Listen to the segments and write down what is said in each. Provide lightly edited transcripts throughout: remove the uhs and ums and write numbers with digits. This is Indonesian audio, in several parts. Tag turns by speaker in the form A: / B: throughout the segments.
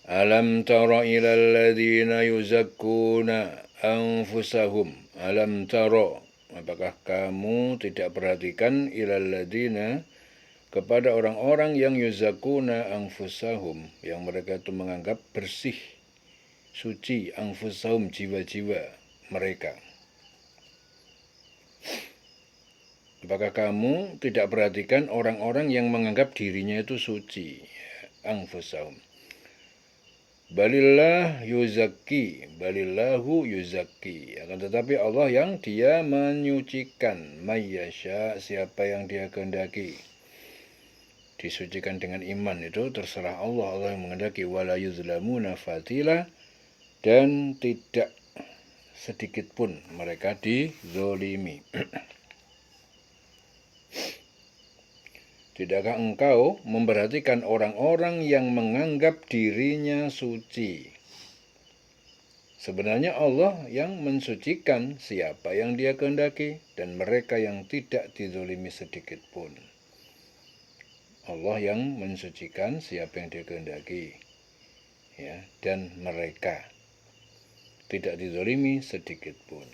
A: Alam tara ilal ladzina yuzakkuna anfusahum. Alam tara, apakah kamu tidak perhatikan ilal ladzina, kepada orang-orang yang yuzakkuna anfusahum, yang mereka itu menganggap bersih, suci, anfusahum, jiwa-jiwa mereka. Apakah kamu tidak perhatikan orang-orang yang menganggap dirinya itu suci, anfusahum. Balillah yuzakki, balillahu yuzakki. Akan tetapi Allah yang dia menyucikan, mayyasha, siapa yang dia kehendaki. Disucikan dengan iman itu terserah Allah, Allah yang menghendaki. Wala yuzlamuna fatila, dan tidak sedikit pun mereka dizolimi. Tidakkah engkau memperhatikan orang-orang yang menganggap dirinya suci? Sebenarnya Allah yang mensucikan siapa yang dia kehendaki, dan mereka yang tidak dizolimi sedikit pun. Allah yang mensucikan siapa yang dia kehendaki, ya, dan mereka tidak dizolimi sedikit pun.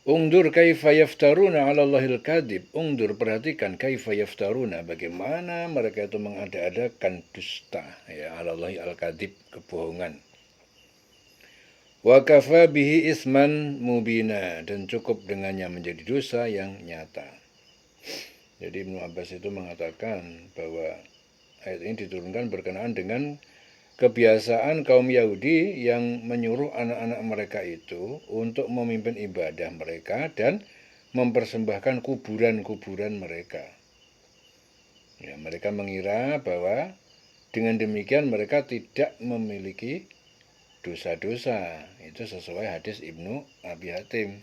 A: Ungdur kaifa yaftaruna 'ala Allahil kadhib. Ungdur, perhatikan, kaifa yaftaruna, bagaimana mereka itu mengada-adakan dusta, ya, 'ala Allahi al-kadhib, kebohongan. Wa kafa bihi isman mubina, dan cukup dengannya menjadi dosa yang nyata. Jadi Ibnu Abbas itu mengatakan bahwa ayat ini diturunkan berkenaan dengan kebiasaan kaum Yahudi yang menyuruh anak-anak mereka itu untuk memimpin ibadah mereka dan mempersembahkan kuburan-kuburan mereka. Ya, mereka mengira bahwa dengan demikian mereka tidak memiliki dosa-dosa. Itu sesuai hadis Ibnu Abi Hatim.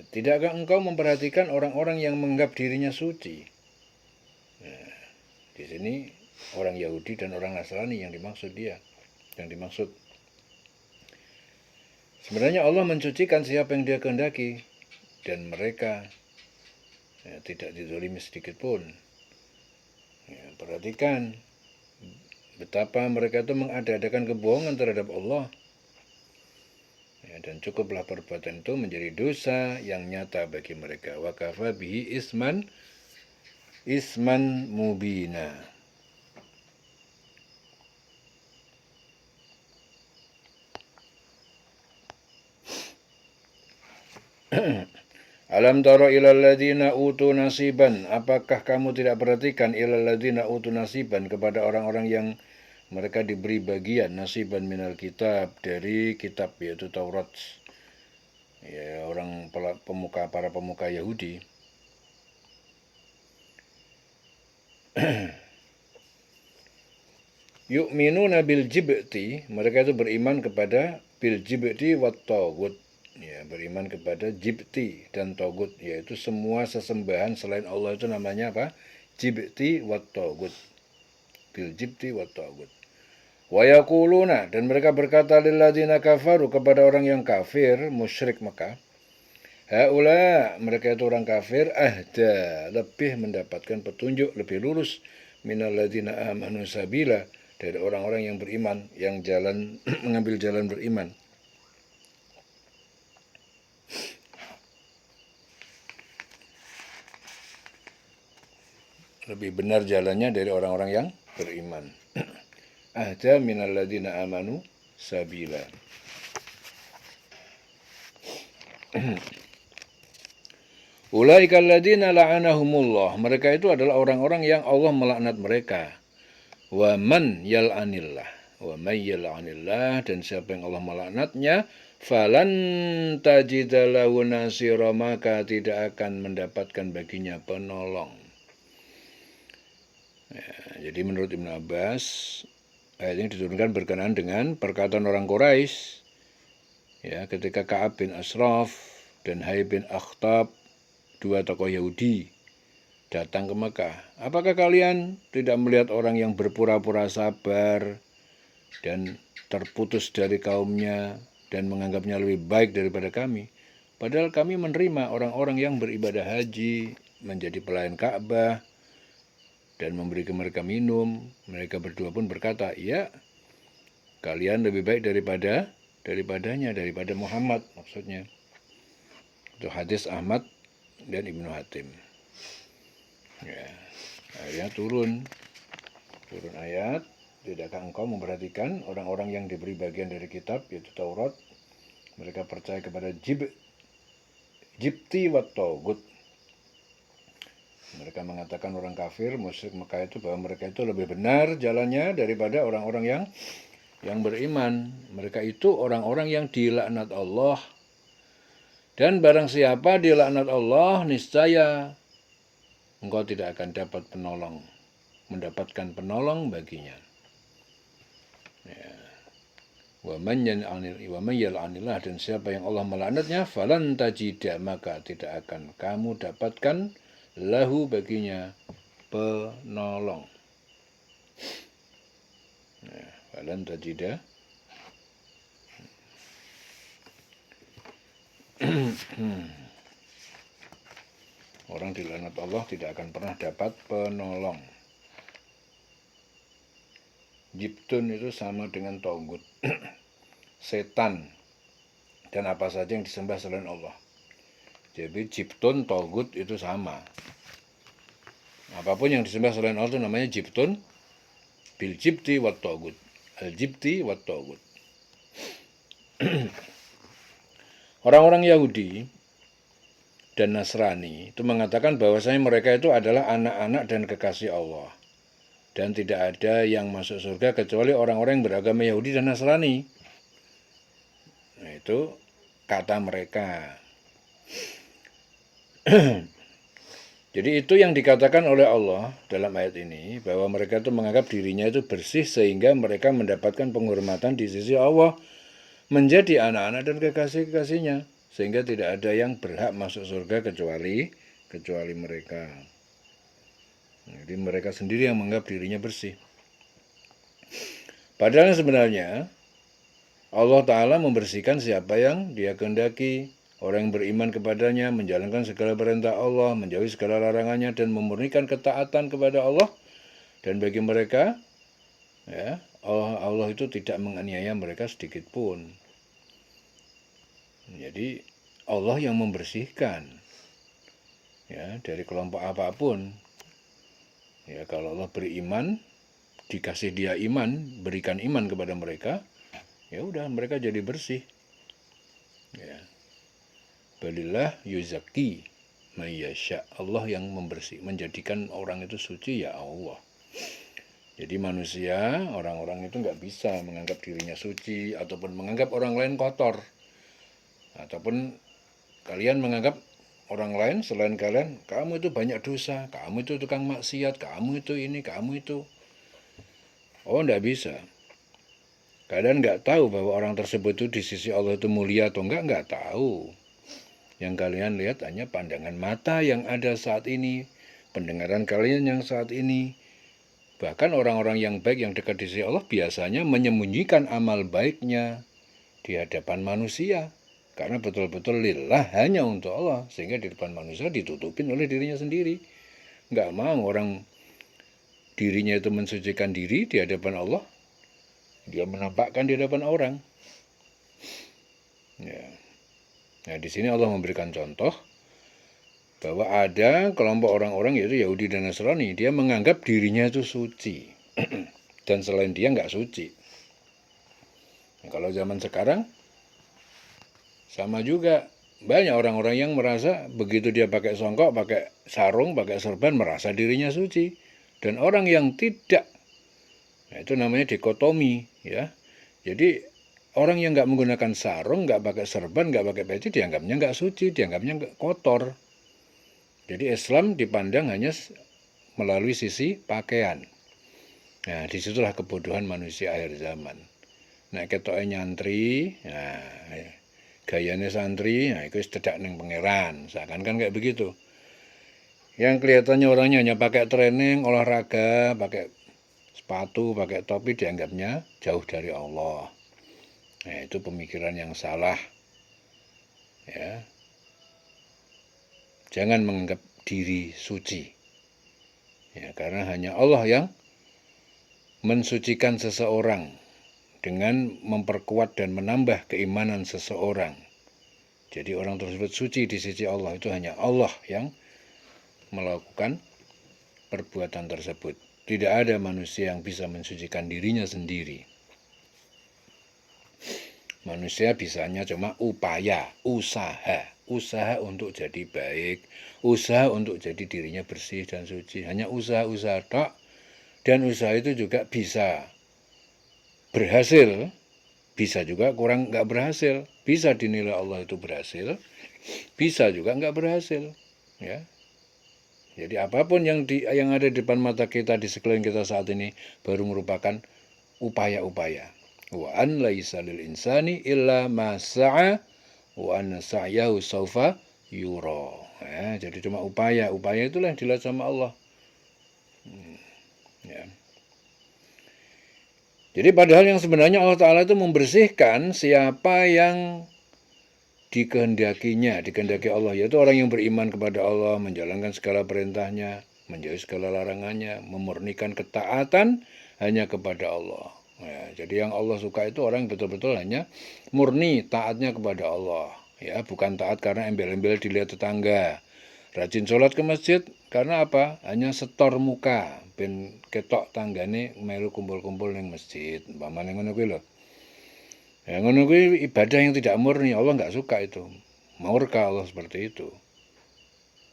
A: Tidakkah engkau memperhatikan orang-orang yang menganggap dirinya suci? Nah, di sini orang Yahudi dan orang Nasrani yang dimaksud dia. Yang dimaksud. Sebenarnya Allah mensucikan siapa yang dia kehendaki, dan mereka, ya, tidak dizolimi sedikit pun. Ya, perhatikan betapa mereka itu mengada-adakan kebohongan terhadap Allah. Ya, dan cukuplah perbuatan itu menjadi dosa yang nyata bagi mereka. Wa kafa bihi isman mubina. Alam tara ilal ladzina utu nasiban. Apakah kamu tidak perhatikan ilal ladzina utu nasiban, kepada orang-orang yang mereka diberi bagian nasiban minal kitab, dari kitab, yaitu Taurat. Ya, orang para pemuka Yahudi. Yu'minuna bil jibti, mereka itu beriman kepada bil jibti wat tagut. Ya, beriman kepada jibti dan togut, yaitu semua sesembahan selain Allah itu namanya apa? Jibti wat tagut. Bil jibti wat tagut. Wa yaquluna, dan mereka berkata lil ladzina kafaru, kepada orang yang kafir, musyrik Mekah. Haula, mereka itu orang kafir, ahda, lebih mendapatkan petunjuk, lebih lurus, minal ladzina amanu sabila, dari orang-orang yang beriman, yang jalan mengambil jalan beriman. Lebih benar jalannya dari orang-orang yang beriman. Ahda minal ladzina amanu sabila. Ulaikal ladzina la'anahumullah, mereka itu adalah orang-orang yang Allah melaknat mereka. Wa man yal'anillah, wa may yal'anillah, dan siapa yang Allah melaknatnya, falan tajidalahu nasira, maka tidak akan mendapatkan baginya penolong. Ya, jadi menurut Ibnu Abbas, ayat ini diturunkan berkenaan dengan perkataan orang Quraisy, ya, ketika Ka'ab bin Ashraf dan Hai bin Akhtab, dua tokoh Yahudi, datang ke Mekah. Apakah kalian tidak melihat orang yang berpura-pura sabar dan terputus dari kaumnya dan menganggapnya lebih baik daripada kami? Padahal kami menerima orang-orang yang beribadah haji, menjadi pelayan Ka'bah dan memberi mereka minum. Mereka berdua pun berkata, ya kalian lebih baik daripada Muhammad, maksudnya. Itu hadis Ahmad dan Ibnu Hatim. Ya, akhirnya turun ayat, tidakkah engkau memperhatikan orang-orang yang diberi bagian dari kitab, yaitu Taurat, mereka percaya kepada jibti wa tagut. Mereka mengatakan orang kafir, musyrik Mekah itu, bahwa mereka itu lebih benar jalannya daripada orang-orang yang beriman. Mereka itu orang-orang yang dilaknat Allah. Dan barang siapa dilaknat Allah, niscaya engkau tidak akan mendapatkan penolong baginya. Ya. Wa man yal'anillah, dan siapa yang Allah melaknatnya, falan tajida, maka tidak akan kamu dapatkan lahu baginya penolong. Ya, falan tajida. Orang dilaknat Allah tidak akan pernah dapat penolong. Jibtun itu sama dengan togut, setan, dan apa saja yang disembah selain Allah. Jadi jibtun, togut itu sama. Apapun yang disembah selain Allah itu namanya jibtun, bil jibti wat togut, al jibti wat togut. Orang-orang Yahudi dan Nasrani itu mengatakan bahwasanya mereka itu adalah anak-anak dan kekasih Allah. Dan tidak ada yang masuk surga kecuali orang-orang yang beragama Yahudi dan Nasrani. Nah, itu kata mereka. Jadi itu yang dikatakan oleh Allah dalam ayat ini, bahwa mereka itu menganggap dirinya itu bersih sehingga mereka mendapatkan penghormatan di sisi Allah, menjadi anak-anak dan kekasih-kekasihnya, sehingga tidak ada yang berhak masuk surga kecuali mereka. Jadi mereka sendiri yang menganggap dirinya bersih. Padahal sebenarnya Allah Ta'ala membersihkan siapa yang Dia kehendaki. Orang yang beriman kepadanya, menjalankan segala perintah Allah, menjauhi segala larangannya, dan memurnikan ketaatan kepada Allah. Dan bagi mereka, ya, Allah itu tidak menganiaya mereka sedikit pun. Jadi Allah yang membersihkan, ya, dari kelompok apapun. Ya, kalau Allah beriman, dikasih dia iman, berikan iman kepada mereka, ya udah mereka jadi bersih. Ya. Balillah yuzaki mayyasha. Allah yang menjadikan orang itu suci, ya Allah. Jadi manusia, orang-orang itu nggak bisa menganggap dirinya suci ataupun menganggap orang lain kotor. Ataupun kalian menganggap orang lain selain kalian, kamu itu banyak dosa, kamu itu tukang maksiat, kamu itu ini, kamu itu. Oh, nggak bisa. Kalian nggak tahu bahwa orang tersebut itu di sisi Allah itu mulia atau nggak tahu. Yang kalian lihat hanya pandangan mata yang ada saat ini, pendengaran kalian yang saat ini. Bahkan orang-orang yang baik yang dekat di sisi Allah biasanya menyembunyikan amal baiknya di hadapan manusia. Karena betul-betul lillah, hanya untuk Allah. Sehingga di depan manusia ditutupin oleh dirinya sendiri. Nggak mau orang dirinya itu mensucikan diri di hadapan Allah. Dia menampakkan di hadapan orang. Ya. Nah, di sini Allah memberikan contoh bahwa ada kelompok orang-orang yaitu Yahudi dan Nasrani, dia menganggap dirinya itu suci dan selain dia nggak suci. Nah, kalau zaman sekarang sama juga, banyak orang-orang yang merasa begitu dia pakai songkok, pakai sarung, pakai serban, merasa dirinya suci. Dan orang yang tidak, nah itu namanya dikotomi, ya. Jadi orang yang nggak menggunakan sarung, nggak pakai serban, nggak pakai peci, dianggapnya nggak suci, dianggapnya nggak kotor. Jadi Islam dipandang hanya melalui sisi pakaian. Nah, disitulah kebodohan manusia akhir zaman. Nah, ketoknya nyantri, nah, gayanya santri, nah itu tidak neng pangeran, seakan kan kayak begitu. Yang kelihatannya orangnya hanya pakai training, olahraga, pakai sepatu, pakai topi, dianggapnya jauh dari Allah. Nah, itu pemikiran yang salah. Ya. Jangan menganggap diri suci. Ya, karena hanya Allah yang mensucikan seseorang dengan memperkuat dan menambah keimanan seseorang. Jadi orang tersebut suci di sisi Allah, itu hanya Allah yang melakukan perbuatan tersebut. Tidak ada manusia yang bisa mensucikan dirinya sendiri. Manusia bisanya cuma upaya, usaha untuk jadi baik, usaha untuk jadi dirinya bersih dan suci. Hanya usaha-usaha tok, dan usaha itu juga bisa berhasil, bisa juga kurang nggak berhasil. Bisa dinilai Allah itu berhasil, bisa juga nggak berhasil. Ya, jadi apapun yang ada di depan mata kita, di sekeliling kita saat ini, baru merupakan upaya-upaya. Wa an laisa lil insani illa ma sa'a wa anna sa'yahu saufa yura. Ya, jadi cuma upaya itulah yang dilihat sama Allah. Ya. Jadi padahal yang sebenarnya Allah Ta'ala itu membersihkan siapa yang dikehendaki Allah, yaitu orang yang beriman kepada Allah, menjalankan segala perintahnya, menjauhi segala larangannya, memurnikan ketaatan hanya kepada Allah. Ya, jadi yang Allah suka itu orang yang betul-betul hanya murni taatnya kepada Allah. Ya, bukan taat karena embel-embel dilihat tetangga. Rajin sholat ke masjid karena apa? Hanya setor muka, ben ketok tanggane melu kumpul-kumpul ning masjid. Umpamane ngono kuwi lho. Ya, ngono kuwi ibadah yang tidak murni, Allah nggak suka itu. Murka Allah seperti itu.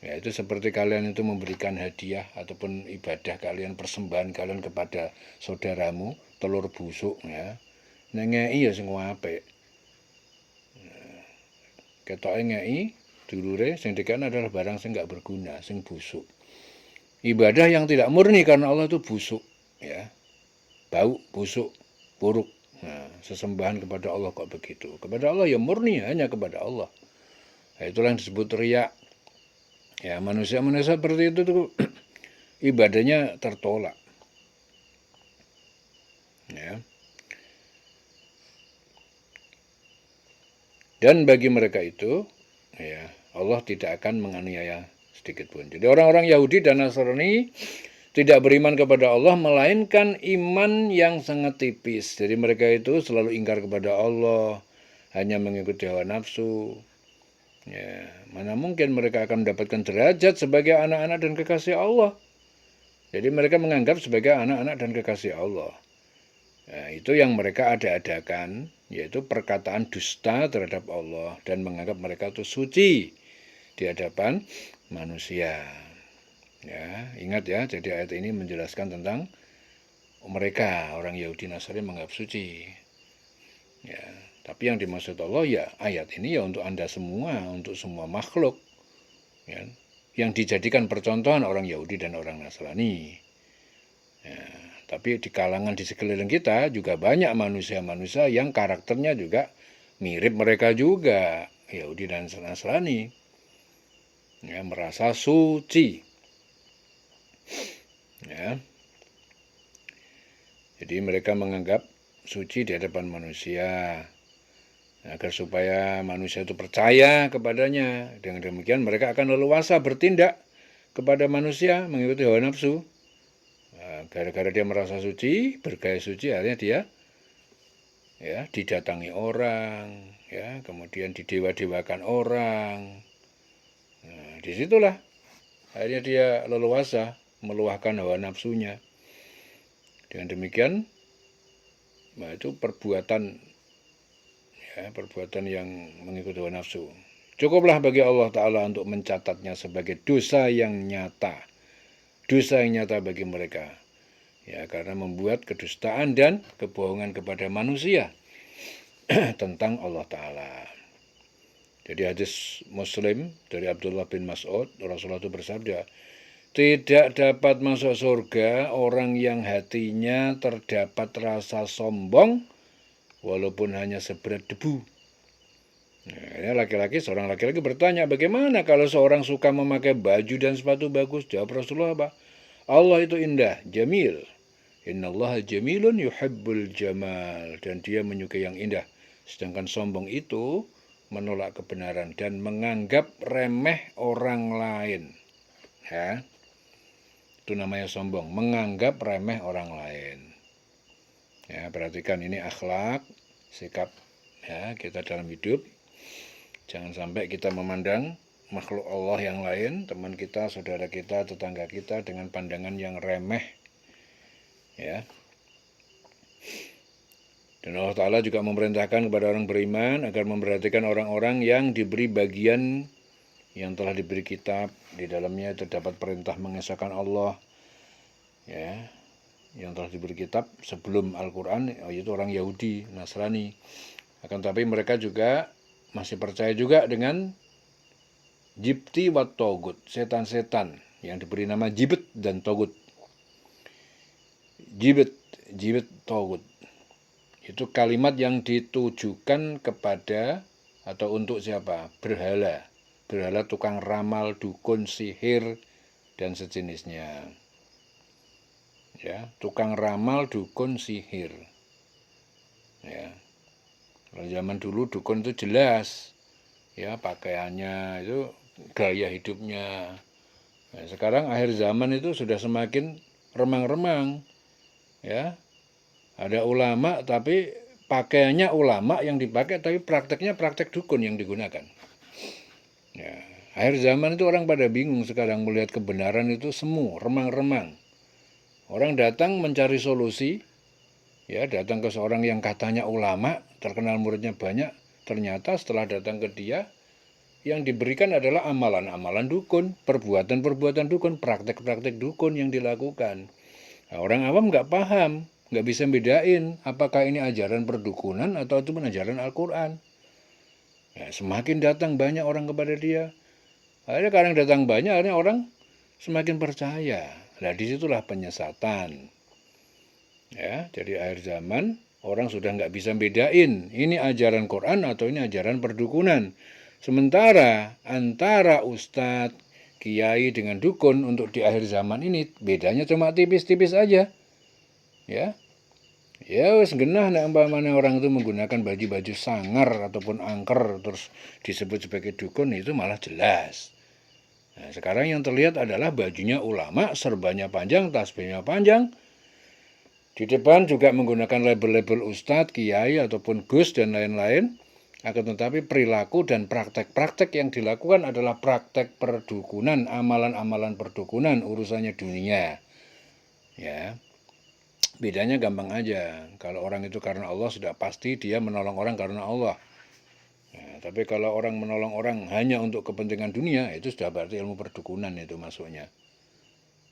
A: Ya, itu seperti kalian itu memberikan hadiah ataupun ibadah kalian, persembahan kalian kepada saudaramu, telur busuk ya. Ngei ya sing apik. Ketoke ngei, dulure sing dikene adalah barang sing nggak berguna, sing busuk. Ibadah yang tidak murni karena Allah itu busuk ya. Bau, busuk, buruk. Nah, sesembahan kepada Allah kok begitu. Kepada Allah ya murni, hanya kepada Allah. Nah, itulah yang disebut riya. Ya, manusia-manusia seperti itu tuh ibadahnya tertolak. Ya. Dan bagi mereka itu, ya, Allah tidak akan menganiaya sedikit pun. Jadi orang-orang Yahudi dan Nasrani tidak beriman kepada Allah, melainkan iman yang sangat tipis. Jadi mereka itu selalu ingkar kepada Allah, hanya mengikuti hawa nafsu. Ya, mana mungkin mereka akan mendapatkan derajat sebagai anak-anak dan kekasih Allah. Jadi mereka menganggap sebagai anak-anak dan kekasih Allah. Nah, itu yang mereka ada-adakan, yaitu perkataan dusta terhadap Allah dan menganggap mereka itu suci di hadapan manusia. Ya, ingat ya, jadi ayat ini menjelaskan tentang mereka, orang Yahudi Nasrani menganggap suci. Ya, tapi yang dimaksud Allah ya ayat ini ya untuk Anda semua, untuk semua makhluk. Ya, yang dijadikan percontohan orang Yahudi dan orang Nasrani. Ya, tapi di kalangan di sekeliling kita juga banyak manusia-manusia yang karakternya juga mirip mereka juga, Yahudi dan Nasrani. Ya, merasa suci. Ya. Jadi mereka menganggap suci di hadapan manusia, agar supaya manusia itu percaya kepadanya. Dengan demikian mereka akan leluasa bertindak kepada manusia mengikuti hawa nafsu. Gara-gara dia merasa suci, bergaya suci, akhirnya dia ya didatangi orang, ya kemudian didewa-dewakan orang. Nah, disitulah akhirnya dia leluasa meluahkan hawa nafsunya. Dengan demikian, nah itu perbuatan yang mengikuti hawa nafsu. Cukuplah bagi Allah Ta'ala untuk mencatatnya sebagai dosa yang nyata. Dosa yang nyata bagi mereka. Ya, karena membuat kedustaan dan kebohongan kepada manusia tentang Allah Ta'ala. Jadi hadis Muslim dari Abdullah bin Mas'ud, Rasulullah itu bersabda, tidak dapat masuk surga orang yang hatinya terdapat rasa sombong walaupun hanya seberat debu. Nah, seorang laki-laki bertanya, bagaimana kalau seorang suka memakai baju dan sepatu bagus? Jawab Rasulullah apa? Allah itu indah, jamil. Innallaha jamilun yuhibbul jamal. Dan dia menyukai yang indah. Sedangkan sombong itu menolak kebenaran dan menganggap remeh orang lain. Ya. Itu namanya sombong, menganggap remeh orang lain. Ya, perhatikan ini akhlak, sikap ya kita dalam hidup. Jangan sampai kita memandang makhluk Allah yang lain, teman kita, saudara kita, tetangga kita dengan pandangan yang remeh. Ya. Dan Allah Ta'ala juga memerintahkan kepada orang beriman agar memperhatikan orang-orang yang diberi bagian yang telah diberi kitab. Di dalamnya terdapat perintah mengesahkan Allah, ya, yang telah diberi kitab sebelum Al-Quran, yaitu orang Yahudi, Nasrani. Akan tapi mereka juga masih percaya juga dengan jibti wa togut, setan-setan yang diberi nama jibet dan togut. Jibet togut itu kalimat yang ditujukan kepada atau untuk siapa? Berhala. Berhala, tukang ramal, dukun, sihir, dan sejenisnya. Ya, tukang ramal, dukun, sihir. Ya. Kalau zaman dulu dukun itu jelas. Ya, pakaiannya itu gaya hidupnya. Nah, sekarang akhir zaman itu sudah semakin remang-remang. Ya. Ada ulama tapi pakaiannya ulama yang dipakai, tapi prakteknya praktek dukun yang digunakan. Ya, akhir zaman itu orang pada bingung sekarang melihat kebenaran itu semu, remang-remang. Orang datang mencari solusi, ya datang ke seorang yang katanya ulama, terkenal muridnya banyak, ternyata setelah datang ke dia, yang diberikan adalah amalan-amalan dukun, perbuatan-perbuatan dukun, praktek-praktek dukun yang dilakukan. Nah, orang awam nggak paham, nggak bisa bedain apakah ini ajaran perdukunan atau itu ajaran Al-Quran. Ya, semakin datang banyak orang kepada dia, akhirnya kadang datang banyak, akhirnya orang semakin percaya. Nah, disitulah penyesatan. Ya, jadi akhir zaman orang sudah nggak bisa bedain ini ajaran Quran atau ini ajaran perdukunan. Sementara antara ustadz, kiai dengan dukun untuk di akhir zaman ini bedanya cuma tipis-tipis aja. Ya, wis genah nek umpamane orang itu menggunakan baju-baju sangar ataupun angker terus disebut sebagai dukun, itu malah jelas. Nah, sekarang yang terlihat adalah bajunya ulama, serbannya panjang, tasbihnya panjang. Di depan juga menggunakan label-label ustadz, kiai ataupun gus dan lain-lain. Akan tetapi perilaku dan praktek-praktek yang dilakukan adalah praktek perdukunan, amalan-amalan perdukunan, urusannya dunia. Ya. Bedanya gampang aja. Kalau orang itu karena Allah sudah pasti dia menolong orang karena Allah. Nah, tapi kalau orang menolong orang hanya untuk kepentingan dunia, itu sudah berarti ilmu perdukunan itu masuknya.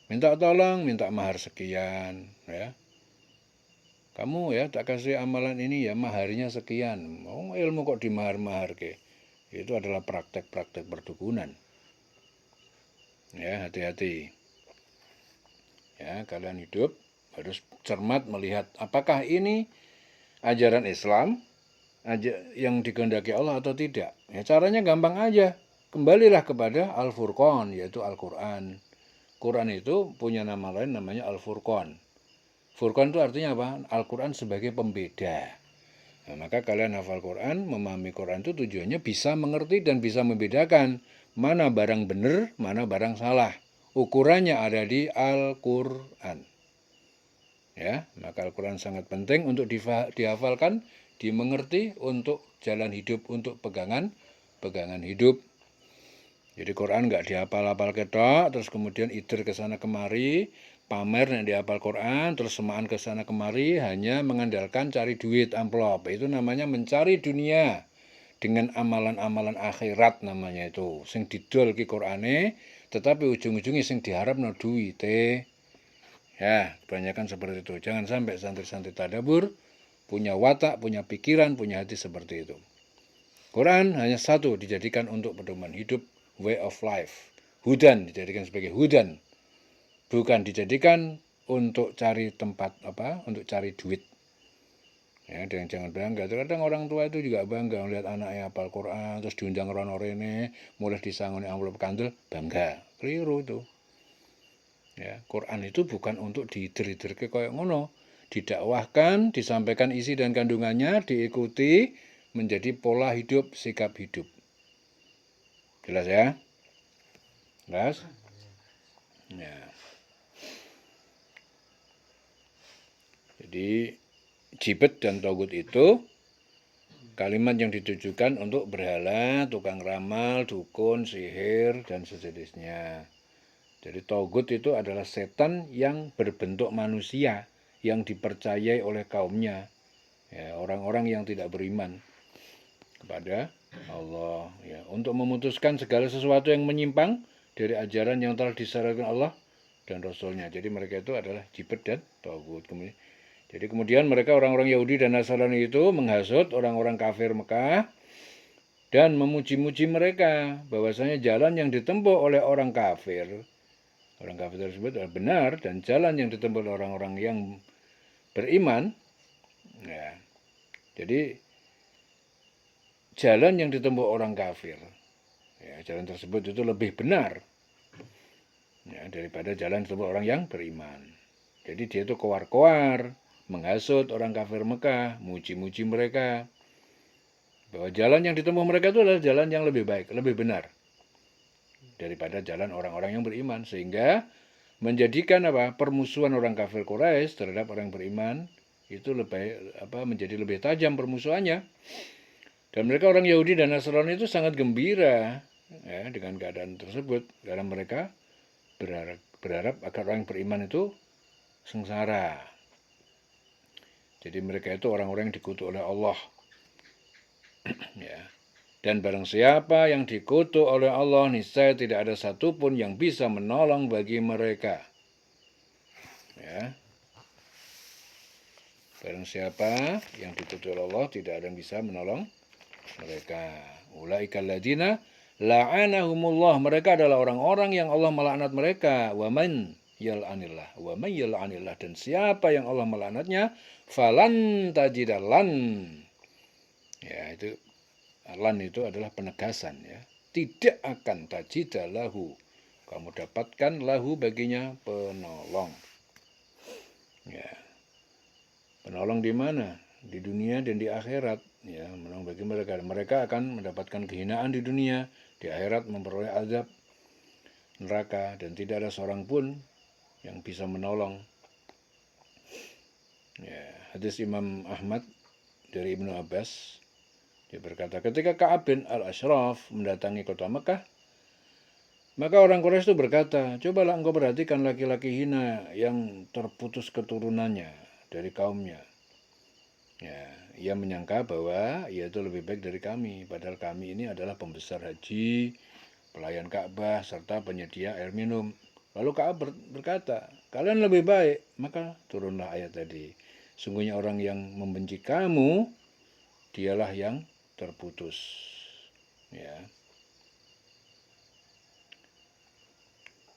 A: Minta tolong, minta mahar sekian, ya. Kamu ya tak kasih amalan ini ya maharnya sekian. Oh, ilmu kok dimahar-mahar ke? Itu adalah praktek-praktek perdukunan. Ya, hati-hati. Ya, kalian hidup harus cermat melihat apakah ini ajaran Islam yang dikehendaki Allah atau tidak. Ya, caranya gampang aja. Kembalilah kepada Al-Furqan, yaitu Al-Quran. Quran itu punya nama lain namanya Al-Furqan. Furqan itu artinya apa? Al-Quran sebagai pembeda. Nah, maka kalian hafal Quran, memahami Quran itu tujuannya bisa mengerti dan bisa membedakan mana barang benar, mana barang salah. Ukurannya ada di Al-Quran. Ya, maka Al-Quran sangat penting untuk dihafalkan, dimengerti untuk jalan hidup, untuk pegangan hidup. Jadi Quran nggak dihafal-hafal ketok, terus kemudian idir ke sana kemari, pamer yang dihafal Quran, terus semaan ke sana kemari, hanya mengandalkan cari duit amplop. Itu namanya mencari dunia dengan amalan-amalan akhirat namanya itu. Sing didol ki Qurane, tetapi ujung-ujungnya sing diharapno duite. Ya, kebanyakan seperti itu. Jangan sampai santri-santri tadabur punya watak, punya pikiran, punya hati seperti itu. Quran hanya satu dijadikan untuk pedoman hidup, way of life. Hudan dijadikan sebagai hudan. Bukan dijadikan untuk cari tempat untuk cari duit. Ya, dan jangan bangga. Terkadang orang tua itu juga bangga melihat anaknya hafal Quran, terus diundang rono rene, mulai disangoni amplop kandel, bangga. Keliru itu. Ya, Quran itu bukan untuk diidir-idirke kayak ngono. Didakwahkan, disampaikan isi dan kandungannya, diikuti menjadi pola hidup, sikap hidup. Jelas ya? Jelas? Ya. Jadi jibet dan togut itu kalimat yang ditujukan untuk berhala, tukang ramal, dukun, sihir, dan sejenisnya. Jadi togut itu adalah setan yang berbentuk manusia yang dipercayai oleh kaumnya, ya, orang-orang yang tidak beriman kepada Allah, ya, untuk memutuskan segala sesuatu yang menyimpang dari ajaran yang telah disyariatkan Allah dan Rasulnya. Jadi mereka itu adalah jibet dan togut. Jadi kemudian mereka orang-orang Yahudi dan Nasrani itu menghasut orang-orang kafir Mekah dan memuji-muji mereka bahwasanya jalan yang ditempuh oleh orang kafir tersebut adalah benar, dan jalan yang ditempuh oleh orang-orang yang beriman, ya, jadi jalan yang ditempuh orang kafir, ya, jalan tersebut itu lebih benar, ya, daripada jalan ditempuh orang yang beriman. Jadi dia itu koar-koar menghasut orang kafir Mekah, muji-muji mereka bahwa jalan yang ditempuh mereka itu adalah jalan yang lebih baik, lebih benar daripada jalan orang-orang yang beriman, sehingga menjadikan permusuhan orang kafir Quraisy terhadap orang beriman itu menjadi lebih tajam permusuhannya. Dan mereka orang Yahudi dan Nasrani itu sangat gembira, ya, dengan keadaan tersebut, karena mereka berharap agar orang beriman itu sengsara. Jadi mereka itu orang-orang yang dikutuk oleh Allah. Ya. Dan barang siapa yang dikutuk oleh Allah, niscaya tidak ada satupun yang bisa menolong bagi mereka. Ya. Barang siapa yang dikutuk oleh Allah, tidak ada yang bisa menolong mereka. Ulaikal ladzina la'anahumullah. Mereka adalah orang-orang yang Allah melaknat mereka. Wa man yal'anillah. Wa man yal'anillah. Dan siapa yang Allah melaknatnya, falan tajidalan. Ya, itu lan itu adalah penegasan, ya. Tidak akan tajidalahu. Kamu dapatkan lahu baginya penolong. Ya. Penolong di mana? Di dunia dan di akhirat, ya, menolong bagi mereka. Mereka akan mendapatkan kehinaan di dunia, di akhirat memperoleh azab neraka, dan tidak ada seorang pun yang bisa menolong. Ya, hadis Imam Ahmad dari Ibnu Abbas, dia berkata, ketika Ka'ab bin al-Ashraf mendatangi kota Mekah, maka orang Quraisy itu berkata, cobalah engkau perhatikan laki-laki hina yang terputus keturunannya dari kaumnya. Ya, ia menyangka bahwa ia itu lebih baik dari kami, padahal kami ini adalah pembesar haji, pelayan Ka'bah, serta penyedia air minum. Lalu Ka'ab berkata, kalian lebih baik, maka turunlah ayat tadi. Sungguhnya orang yang membenci kamu, dialah yang terputus. Ya.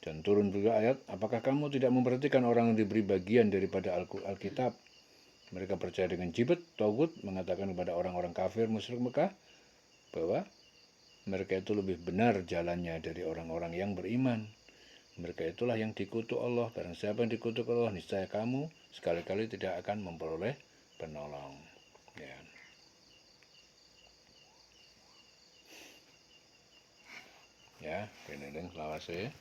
A: Dan turun juga ayat, apakah kamu tidak memperhatikan orang yang diberi bagian daripada Alkitab? Mereka percaya dengan jibet, togut, mengatakan kepada orang-orang kafir musyrik Mekah bahwa mereka itu lebih benar jalannya dari orang-orang yang beriman. Mereka itulah yang dikutuk Allah. Barang siapa yang dikutuk Allah, niscaya kamu sekali-kali tidak akan memperoleh penolong. Ya. Ya, ini lawase.